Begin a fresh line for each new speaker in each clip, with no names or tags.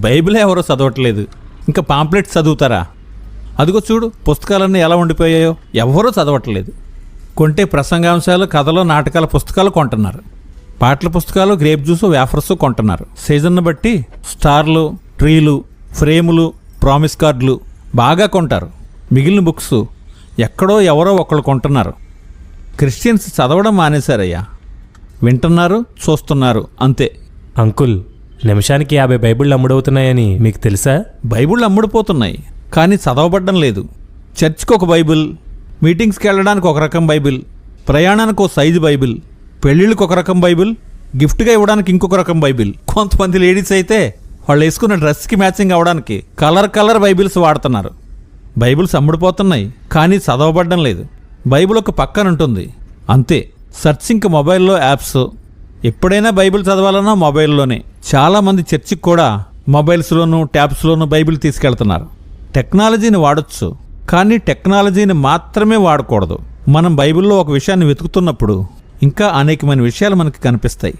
బైబిలే ఎవరో చదవట్లేదు, ఇంకా పాంప్లెట్స్ చదువుతారా? అదిగో చూడు, పుస్తకాలన్నీ ఎలా ఉండిపోయాయో. ఎవరూ చదవట్లేదు. కొంటే ప్రసంగాంశాలు, కథలు, నాటకాల పుస్తకాలు కొంటున్నారు. పాటల పుస్తకాలు, గ్రేప్ జ్యూసు, వేఫర్స్ కొంటున్నారు. సీజన్ను బట్టి స్టార్లు, ట్రీలు, ఫ్రేములు, ప్రామిస్ కార్డులు బాగా కొంటారు. మిగిలిన బుక్స్ ఎక్కడో ఎవరో ఒకళ్ళు కొంటున్నారు. క్రిస్టియన్స్ చదవడం మానేశారయ్యా. వింటున్నారు, చూస్తున్నారు, అంతే.
అంకుల్, నిమిషానికి 50 బైబిళ్ళు అమ్ముడవుతున్నాయని మీకు తెలుసా?
బైబిళ్ళు అమ్ముడుపోతున్నాయి, కానీ చదవబడ్డం లేదు. చర్చ్కి ఒక బైబిల్, మీటింగ్స్కి వెళ్ళడానికి ఒక రకం బైబిల్, ప్రయాణానికి ఒక సైజు బైబిల్, పెళ్ళిళ్ళకి ఒక రకం బైబిల్, గిఫ్ట్గా ఇవ్వడానికి ఇంకొక రకం బైబిల్. కొంతమంది లేడీస్ అయితే వాళ్ళు వేసుకున్న డ్రెస్కి మ్యాచింగ్ అవ్వడానికి కలర్ బైబిల్స్ వాడుతున్నారు. బైబిల్స్ అమ్ముడుపోతున్నాయి, కానీ చదవబడ్డం లేదు. బైబిల్ ఒక పక్కన ఉంటుంది, అంతే. సర్చింగ్ మొబైల్లో యాప్స్. ఎప్పుడైనా బైబిల్ చదవాలన్నా మొబైల్లోనే. చాలామంది చర్చికి కూడా మొబైల్స్లోనూ ట్యాబ్స్లోనూ బైబిల్ తీసుకెళ్తున్నారు. టెక్నాలజీని వాడచ్చు, కానీ టెక్నాలజీని మాత్రమే వాడకూడదు. మనం బైబిల్లో ఒక విషయాన్ని వెతుకుతున్నప్పుడు ఇంకా అనేకమైన విషయాలు మనకి కనిపిస్తాయి.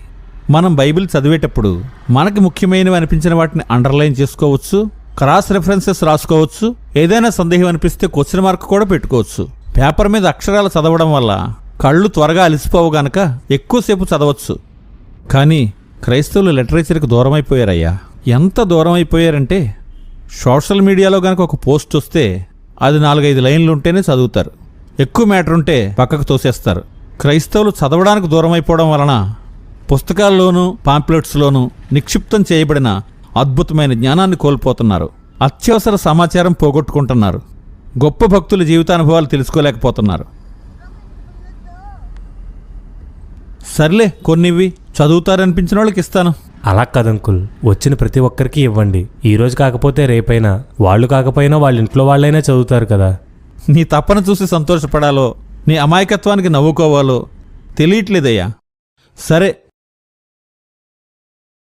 మనం బైబిల్ చదివేటప్పుడు మనకి ముఖ్యమైనవి అనిపించిన వాటిని అండర్లైన్ చేసుకోవచ్చు, క్రాస్ రెఫరెన్సెస్ రాసుకోవచ్చు. ఏదైనా సందేహం అనిపిస్తే క్వశ్చన్ మార్క్ కూడా పెట్టుకోవచ్చు. పేపర్ మీద అక్షరాలు చదవడం వల్ల కళ్ళు త్వరగా అలసిపోవు గనక ఎక్కువసేపు చదవచ్చు. కానీ క్రైస్తవులు లిటరేచర్కి దూరం అయిపోయారయ్యా. ఎంత దూరం అయిపోయారంటే సోషల్ మీడియాలో గనక ఒక పోస్ట్ వస్తే అది 4-5 లైన్లు ఉంటేనే చదువుతారు. ఎక్కువ మ్యాటర్ ఉంటే పక్కకు తోసేస్తారు. క్రైస్తవులు చదవడానికి దూరం అయిపోవడం వలన పుస్తకాల్లోనూ పాంప్లెట్స్లోనూ నిక్షిప్తం చేయబడిన అద్భుతమైన జ్ఞానాన్ని కోల్పోతున్నారు. అత్యవసర సమాచారం పోగొట్టుకుంటున్నారు. గొప్ప భక్తుల జీవితానుభవాలు తెలుసుకోలేకపోతున్నారు. సర్లే, కొన్నివి చదువుతారనిపించిన వాళ్ళకి ఇస్తాను.
అలా కదంకుల్, వచ్చిన ప్రతి ఒక్కరికి ఇవ్వండి. ఈరోజు కాకపోతే రేపైనా, వాళ్ళు కాకపోయినా వాళ్ళ ఇంట్లో వాళ్ళైనా చదువుతారు కదా.
నీ తప్పన చూసి సంతోషపడాలో, నీ అమాయకత్వానికి నవ్వుకోవాలో తెలియట్లేదయ్యా. సరే,